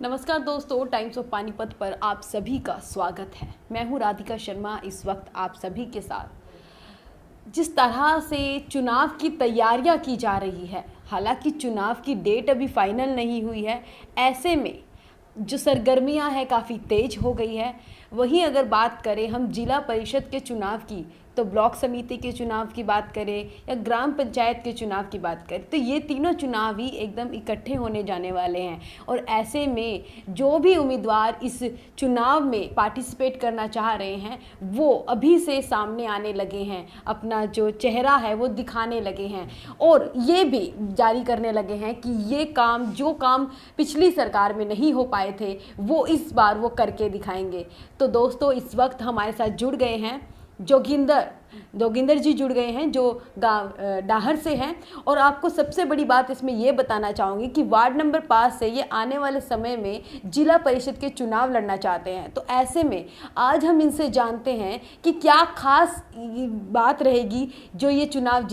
नमस्कार दोस्तों, times of Panipat पर आप सभी का स्वागत है। मैं हूं राधिका शर्मा। इस वक्त आप सभी के साथ जिस तरह से चुनाव की तैयारियां की जा रही है, हालांकि चुनाव की डेट अभी फाइनल नहीं हुई है, ऐसे में जो सरगर्मियां हैं काफ़ी तेज हो गई है। वहीं अगर बात करें हम जिला परिषद के चुनाव की, तो ब्लॉक समिति के चुनाव की बात करें या ग्राम पंचायत के चुनाव की बात करें, तो ये तीनों चुनाव ही एकदम इकट्ठे होने जाने वाले हैं। और ऐसे में जो भी उम्मीदवार इस चुनाव में पार्टिसिपेट करना चाह रहे हैं, वो अभी से सामने आने लगे हैं, अपना जो चेहरा है वो दिखाने लगे हैं और ये भी जारी करने लगे हैं कि ये काम, जो काम पिछली सरकार में नहीं हो पाए थे, वो इस बार वो करके दिखाएंगे। तो दोस्तों, इस वक्त हमारे साथ जुड़ गए हैं जोगिंदर जी जुड़ गए हैं, जो गांव डाहर से हैं। और आपको सबसे बड़ी बात इसमें ये बताना चाहूँगी कि वार्ड नंबर 5 से ये आने वाले समय में जिला परिषद के चुनाव लड़ना चाहते हैं। तो ऐसे में आज हम इनसे जानते हैं कि क्या खास बात रहेगी जो ये चुनाव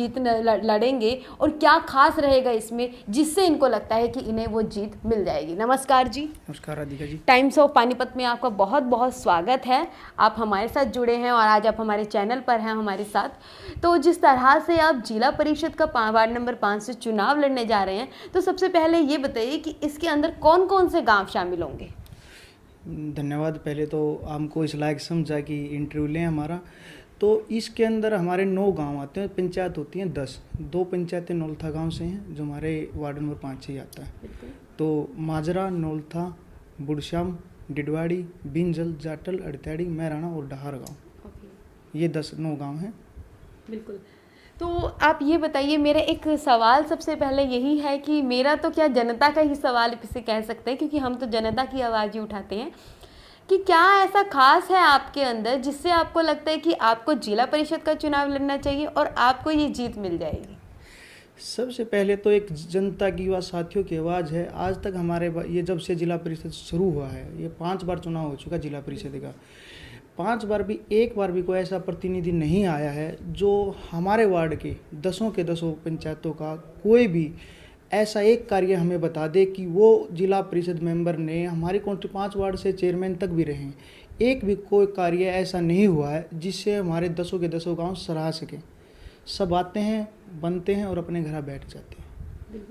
लड़ेंगे, और क्या खास रहेगा इसमें जिससे इनको लगता है कि इन्हें वो जीत मिल जाएगी। नमस्कार जी। नमस्कार राधिका जी। टाइम्स ऑफ पानीपत में आपका बहुत बहुत स्वागत है। आप हमारे साथ जुड़े हैं और आज आप हमारे चैनल पर हैं हमारे साथ। तो जिस तरह से आप जिला परिषद का वार्ड नंबर 5 से चुनाव लड़ने जा रहे हैं, तो सबसे पहले ये बताइए कि इसके अंदर कौन कौन से गांव शामिल होंगे। धन्यवाद। पहले तो हमको इस लायक समझा कि इंटरव्यू लें हमारा। तो इसके अंदर हमारे 9 गांव आते हैं, पंचायत होती हैं 10। 2 पंचायतें नौलथा गांव से हैं जो हमारे वार्ड नंबर 5 से ही आता है। तो माजरा, नौलथा, बुढ़श्याम, डिडवाड़ी, बिंजल, जाटल, अड़त्याड़ी, मैराना और डहार गाँव, ये 9 गाँव हैं। बिल्कुल। तो आप ये बताइए, मेरा एक सवाल सबसे पहले यही है कि मेरा तो क्या जनता का ही सवाल इसे कह सकते हैं, क्योंकि हम तो जनता की आवाज़ ही उठाते हैं, कि क्या ऐसा खास है आपके अंदर जिससे आपको लगता है कि आपको जिला परिषद का चुनाव लड़ना चाहिए और आपको ये जीत मिल जाएगी। सबसे पहले तो एक जनता की व साथियों की आवाज़ है। आज तक हमारे ये जब से जिला परिषद शुरू हुआ है, ये 5 बार चुनाव हो चुका जिला परिषद का। 5 बार भी एक बार भी कोई ऐसा प्रतिनिधि नहीं आया है जो हमारे वार्ड के 10 के 10 पंचायतों का कोई भी ऐसा एक कार्य हमें बता दे कि वो जिला परिषद मेंबर ने, हमारी 5 वार्ड से चेयरमैन तक भी रहे, एक भी कोई कार्य ऐसा नहीं हुआ है जिससे हमारे 10 के 10 गाँव सराह सके। सब आते हैं, बनते हैं और अपने घर बैठ जाते हैं।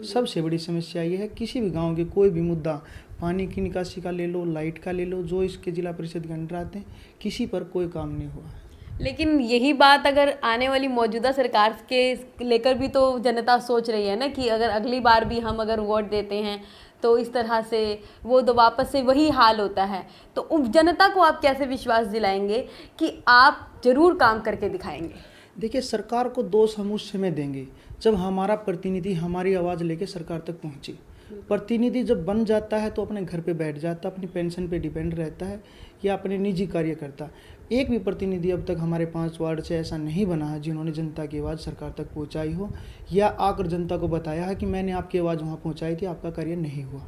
सबसे बड़ी समस्या ये है, किसी भी गांव के कोई भी मुद्दा, पानी की निकासी का ले लो, लाइट का ले लो, जो इसके जिला परिषद के अंडर आते हैं, किसी पर कोई काम नहीं हुआ है। लेकिन यही बात अगर आने वाली मौजूदा सरकार के लेकर भी तो जनता सोच रही है ना, कि अगर अगली बार भी हम अगर वोट देते हैं तो इस तरह से वो तो वापस से वही हाल होता है। तो जनता को आप कैसे विश्वास दिलाएंगे कि आप जरूर काम करके दिखाएंगे। देखिए, सरकार को दोष हम उस समय देंगे जब हमारा प्रतिनिधि हमारी आवाज़ लेके सरकार तक पहुँचे। प्रतिनिधि जब बन जाता है तो अपने घर पे बैठ जाता, अपनी पेंशन पे डिपेंड रहता है या अपने निजी कार्य करता। एक भी प्रतिनिधि अब तक हमारे 5 वार्ड से ऐसा नहीं बना है जिन्होंने जनता की आवाज़ सरकार तक पहुंचाई हो या आकर जनता को बताया है कि मैंने आपकी आवाज़ वहाँ पहुँचाई थी, आपका कार्य नहीं हुआ।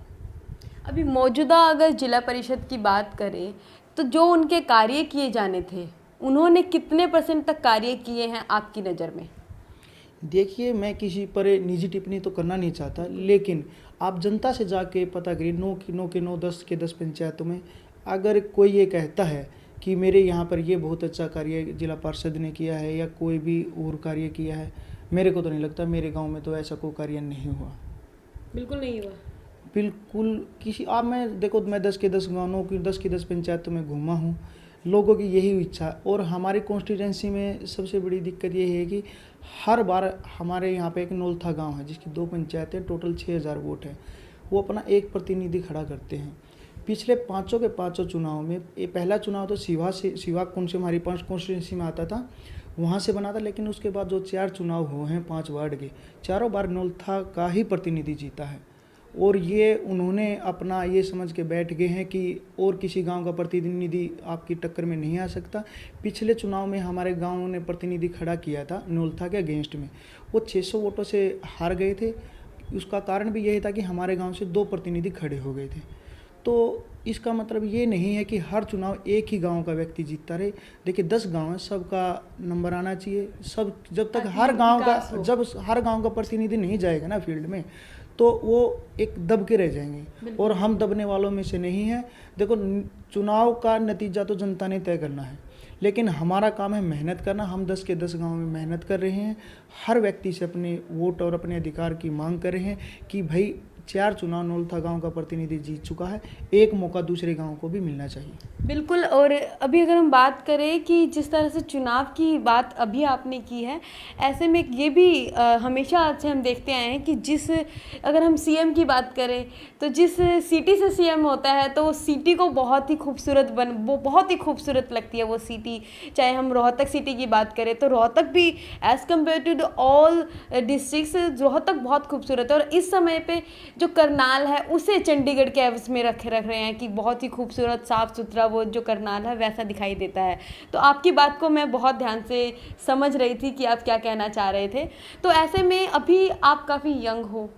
अभी मौजूदा अगर जिला परिषद की बात करें, तो जो उनके कार्य किए जाने थे, उन्होंने कितने % तक कार्य किए हैं आपकी नज़र में। देखिए, मैं किसी पर निजी टिप्पणी तो करना नहीं चाहता, लेकिन आप जनता से जाके पता करिए, 9 के 9, 10 के 10 पंचायतों में अगर कोई ये कहता है कि मेरे यहाँ पर ये बहुत अच्छा कार्य जिला पार्षद ने किया है या कोई भी और कार्य किया है, मेरे को तो नहीं लगता। मेरे गांव में तो ऐसा कोई कार्य नहीं हुआ। बिल्कुल नहीं हुआ। बिल्कुल किसी आप मैं देखो, मैं 10 के 10 गाँवों की 10 की 10 पंचायतों में घूमा हूँ। लोगों की यही इच्छा। और हमारी कॉन्स्टिट्यूंसी में सबसे बड़ी दिक्कत ये है कि हर बार हमारे यहाँ पे एक नौलथा गांव है जिसकी 2 पंचायतें, टोटल 6000 वोट है, वो अपना एक प्रतिनिधि खड़ा करते हैं। पिछले 5 के 5 चुनाव में, ये पहला चुनाव तो सिवा कौन से हमारी 5 कॉन्स्टिट्यूंसी में आता था, वहाँ से बना था। लेकिन उसके बाद जो 4 चुनाव हुए हैं 5 वार्ड के, चारों बार नौलथा का ही प्रतिनिधि जीता है। और ये उन्होंने अपना ये समझ के बैठ गए हैं कि और किसी गांव का प्रतिनिधि आपकी टक्कर में नहीं आ सकता। पिछले चुनाव में हमारे गांव ने प्रतिनिधि खड़ा किया था नौलथा के अगेंस्ट में, वो 600 वोटों से हार गए थे। उसका कारण भी यही था कि हमारे गांव से 2 प्रतिनिधि खड़े हो गए थे। तो इसका मतलब ये नहीं है कि हर चुनाव एक ही गांव का व्यक्ति जीतता रहे। देखिए, 10 गांव है, सबका नंबर आना चाहिए। सब जब तक हर गांव का प्रतिनिधि नहीं जाएगा ना फील्ड में, तो वो एक दब के रह जाएंगे, और हम दबने वालों में से नहीं हैं। देखो, चुनाव का नतीजा तो जनता ने तय करना है, लेकिन हमारा काम है मेहनत करना। हम 10 के 10 गांव में मेहनत कर रहे हैं, हर व्यक्ति से अपने वोट और अपने अधिकार की मांग कर रहे हैं कि भाई 4 चुनाव नौलथा गांव का प्रतिनिधि जीत चुका है, एक मौका दूसरे गांव को भी मिलना चाहिए। बिल्कुल। और अभी अगर हम बात करें कि जिस तरह से चुनाव की बात अभी आपने की है, ऐसे में ये भी हमेशा से हम देखते आए हैं कि अगर हम सीएम की बात करें तो जिस सिटी से सीएम होता है तो उस सिटी को बहुत ही वो बहुत ही खूबसूरत लगती है वो सिटी। चाहे हम रोहतक सिटी की बात करें तो रोहतक भी as compare to all districts Rohtak बहुत खूबसूरत है। और इस समय पे जो करनाल है उसे चंडीगढ़ के एवज में रख रहे हैं कि बहुत ही खूबसूरत साफ़ सुथरा वो जो करनाल है वैसा दिखाई देता है। तो आपकी बात को मैं बहुत ध्यान से समझ रही थी कि आप क्या कहना चाह रहे थे। तो ऐसे में अभी आप काफ़ी यंग हो,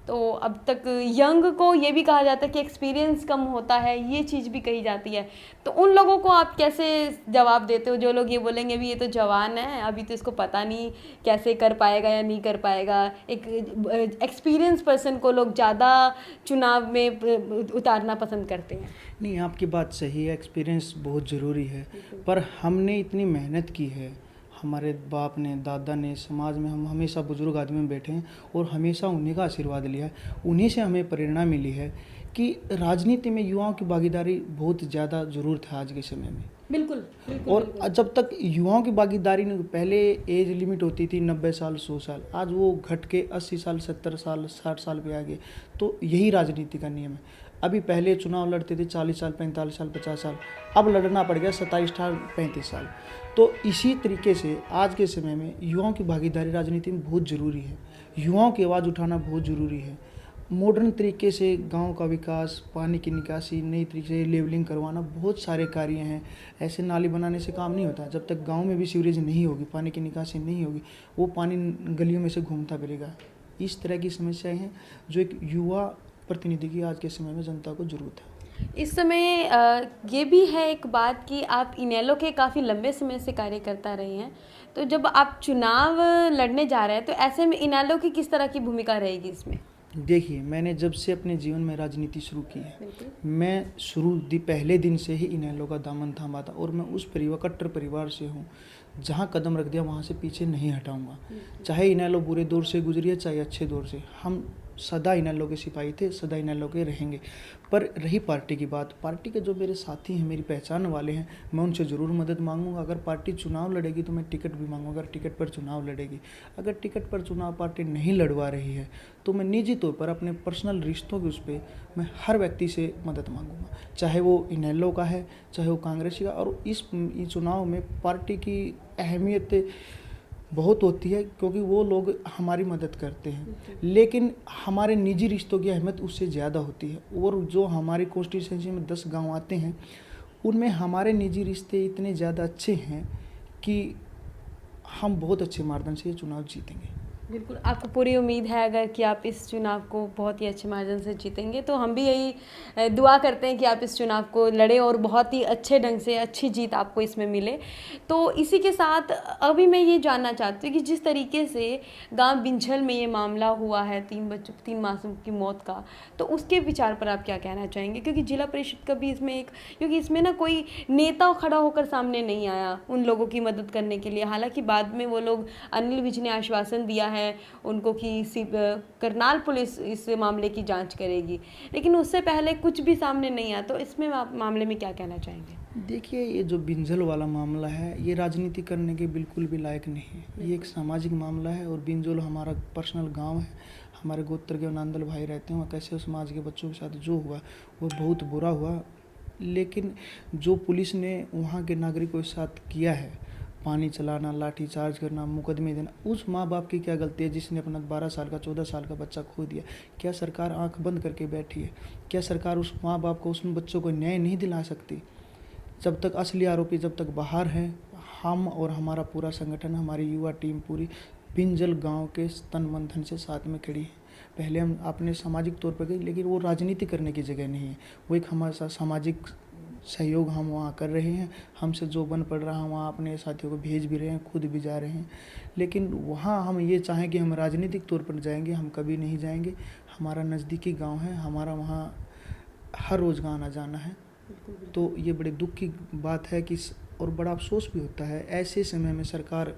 तो अब तक यंग को ये भी कहा जाता है कि एक्सपीरियंस कम होता है, ये चीज़ भी कही जाती है। तो उन लोगों को आप कैसे जवाब देते हो जो लोग ये बोलेंगे अभी ये तो जवान है, अभी तो इसको पता नहीं कैसे कर पाएगा या नहीं कर पाएगा। एक एक्सपीरियंस पर्सन को लोग ज़्यादा चुनाव में उतारना पसंद करते हैं। नहीं, आपकी बात सही है, एक्सपीरियंस बहुत ज़रूरी है, पर हमने इतनी मेहनत की है, हमारे बाप ने, दादा ने, समाज में हम हमेशा बुजुर्ग आदमी में बैठे हैं और हमेशा उन्हीं का आशीर्वाद लिया है, उन्हीं से हमें प्रेरणा मिली है कि राजनीति में युवाओं की भागीदारी बहुत ज़्यादा ज़रूरत है आज के समय में। बिल्कुल। और जब तक युवाओं की भागीदारी नहीं, पहले एज लिमिट होती थी 90 साल 100 साल, आज वो घट के 80 साल 70 साल 60 साल पे आ गए। तो यही राजनीति का नियम है। अभी पहले चुनाव लड़ते थे 40 साल 45 साल 50 साल, अब लड़ना पड़ गया 27 साल 35 साल। तो इसी तरीके से आज के समय में युवाओं की भागीदारी राजनीति में बहुत ज़रूरी है, युवाओं की आवाज़ उठाना बहुत ज़रूरी है। मॉडर्न तरीके से गांव का विकास, पानी की निकासी, नई तरीके से लेवलिंग करवाना, बहुत सारे कार्य हैं। ऐसे नाली बनाने से काम नहीं होता, जब तक गांव में भी सीवरेज नहीं होगी, पानी की निकासी नहीं होगी, वो पानी गलियों में से घूमता फिरेगा। इस तरह की समस्याएं हैं जो एक युवा प्रतिनिधि की आज के समय में जनता को ज़रूरत है। इस समय ये भी है एक बात कि आप इनेलो के काफ़ी लंबे समय से कार्य करता रहे हैं, तो जब आप चुनाव लड़ने जा रहे हैं तो ऐसे में इनेलो की किस तरह की भूमिका रहेगी इसमें? देखिए, मैंने जब से अपने जीवन में राजनीति शुरू की है, मैं पहले दिन से ही इनेलो का दामन थामा था, और मैं उस कट्टर परिवार से हूँ, जहाँ कदम रख दिया वहाँ से पीछे नहीं हटाऊँगा। चाहे इनेलो बुरे दौर से गुजरी है, चाहे अच्छे दौर से, हम सदा इनेलो के सिपाही थे, सदा इनेलो के रहेंगे। पर रही पार्टी की बात, पार्टी के जो मेरे साथी हैं, मेरी पहचान वाले हैं, मैं उनसे ज़रूर मदद मांगूंगा। अगर पार्टी चुनाव लड़ेगी तो मैं टिकट भी मांगूंगा, अगर टिकट पर चुनाव लड़ेगी। अगर टिकट पर चुनाव पार्टी नहीं लड़वा रही है तो मैं निजी तौर पर अपने पर्सनल रिश्तों के उस पर मैं हर व्यक्ति से मदद मांगूंगा, चाहे वो इनेलो का है, चाहे वो कांग्रेसी का। और इस चुनाव में पार्टी की अहमियत बहुत होती है, क्योंकि वो लोग हमारी मदद करते हैं, लेकिन हमारे निजी रिश्तों की अहमियत उससे ज़्यादा होती है। और जो हमारी कॉन्स्टिट्यूंसी में 10 गांव आते हैं, उनमें हमारे निजी रिश्ते इतने ज़्यादा अच्छे हैं कि हम बहुत अच्छे मार्जिन से ये चुनाव जीतेंगे। बिल्कुल, आपको पूरी उम्मीद है अगर कि आप इस चुनाव को बहुत ही अच्छे मार्जिन से जीतेंगे, तो हम भी यही दुआ करते हैं कि आप इस चुनाव को लड़ें और बहुत ही अच्छे ढंग से अच्छी जीत आपको इसमें मिले। तो इसी के साथ अभी मैं ये जानना चाहती हूँ कि जिस तरीके से गांव बिंझल में ये मामला हुआ है 3 मासूम की मौत का, तो उसके विचार पर आप क्या कहना चाहेंगे? क्योंकि जिला परिषद का भी क्योंकि इसमें ना कोई नेता खड़ा होकर सामने नहीं आया उन लोगों की मदद करने के लिए। हालांकि बाद में वो लोग, अनिल विज ने आश्वासन दिया है उनको कि करनाल पुलिस इस मामले की जांच करेगी, लेकिन उससे पहले कुछ भी सामने नहीं आया। तो इसमें आप मामले में क्या कहना चाहेंगे? देखिए, ये जो बिंझल वाला मामला है, ये राजनीति करने के बिल्कुल भी लायक नहीं है। ये एक सामाजिक मामला है, और बिंझल हमारा पर्सनल गांव है, हमारे गोत्र के नांदल भाई रहते हैं। कैसे समाज के बच्चों के साथ जो हुआ वो बहुत बुरा हुआ, लेकिन जो पुलिस ने वहाँ के नागरिकों के साथ किया है, पानी चलाना, लाठी चार्ज करना, मुकदमे देना, उस माँ बाप की क्या गलती है जिसने अपना 12 साल का 14 साल का बच्चा खो दिया? क्या सरकार आंख बंद करके बैठी है? क्या सरकार उस माँ बाप को, उस बच्चों को न्याय नहीं दिला सकती? जब तक असली आरोपी जब तक बाहर हैं, हम और हमारा पूरा संगठन, हमारी युवा टीम पूरी बिंझल गांव के तन मन धन से साथ में खड़ी है। पहले हम अपने सामाजिक तौर पर गए, लेकिन वो राजनीति करने की जगह नहीं है, वो एक हमारा सामाजिक सहयोग हम वहाँ कर रहे हैं। हमसे जो बन पड़ रहा है वहाँ अपने साथियों को भेज भी रहे हैं, खुद भी जा रहे हैं। लेकिन वहाँ हम ये चाहें कि हम राजनीतिक तौर पर जाएंगे, हम कभी नहीं जाएंगे। हमारा नज़दीकी गांव है, हमारा वहाँ हर रोज़ आना जाना है। तो ये बड़े दुख की बात है कि और बड़ा अफसोस भी होता है ऐसे समय में सरकार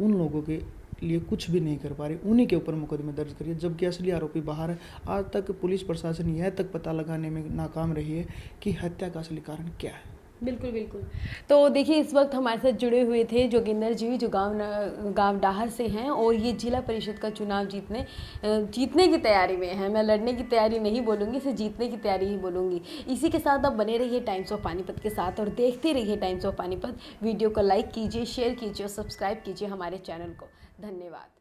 उन लोगों के लिए कुछ भी नहीं कर पा रही, उन्हीं के ऊपर मुकदमे दर्ज करिए, जबकि असली आरोपी बाहर है। आज तक पुलिस प्रशासन यह तक पता लगाने में नाकाम रही है कि हत्या का असली कारण क्या है। बिल्कुल बिल्कुल। तो देखिए, इस वक्त हमारे साथ जुड़े हुए थे जोगिंदर जी, जो गांव डाहर से हैं और ये जिला परिषद का चुनाव जीतने की तैयारी में हैं। मैं लड़ने की तैयारी नहीं बोलूँगी, सिर्फ जीतने की तैयारी ही बोलूँगी। इसी के साथ आप बने रहिए टाइम्स ऑफ पानीपत के साथ और देखते रहिए टाइम्स ऑफ पानीपत। वीडियो को लाइक कीजिए, शेयर कीजिए और सब्सक्राइब कीजिए हमारे चैनल को। धन्यवाद।